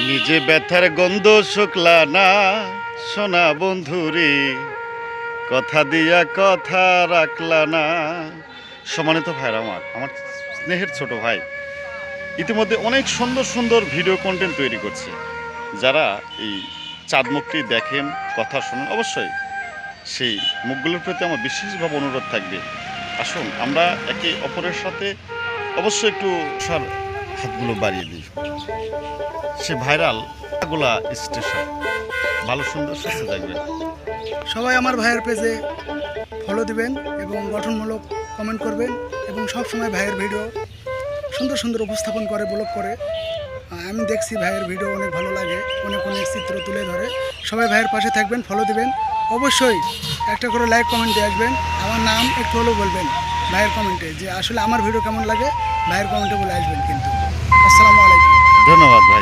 নিজে ব্যথার গন্ধ শুকলা না সোনা বন্ধুরে, কথা দিয়া কথা রাখলা না। সম্মানিত ভাইরা, আমার স্নেহের ছোট ভাই ইতিমধ্যে অনেক সুন্দর সুন্দর ভিডিও কন্টেন্ট তৈরি করছে। যারা এই চাঁদমুখটি দেখেন, কথা শুনেন, অবশ্যই সেই মুখগুলোর প্রতি আমার বিশেষভাবে অনুরোধ থাকবে, আসুন আমরা একে অপরের সাথে অবশ্যই একটু হাতগুলো বাড়িয়ে দিই। সে ভাইরাল গুলা স্টেশন ভালো সুন্দর সুস্থ থাকবেন। সবাই আমার ভাইয়ের পেজে ফলো দিবেন এবং গঠনমূলক কমেন্ট করবেন এবং সব সময় ভাইয়ের ভিডিও সুন্দর সুন্দর উপস্থাপন করে, ব্লগ করে। আমি দেখছি ভাইয়ের ভিডিও অনেক ভালো লাগে, অনেক অনেক চিত্র তুলে ধরে। সবাই ভাইয়ের পাশে থাকবেন, ফলো দিবেন, অবশ্যই একটা করে লাইক কমেন্ট দিয়ে আসবেন। আমার নাম একটু হলেও বলবেন ভাইয়ের কমেন্টে, যে আসলে আমার ভিডিও কেমন লাগে ভাইয়ের কমেন্টে বলে আসবেন। কিন্তু আসসালামু আলাইকুম, ধন্যবাদ ভাই।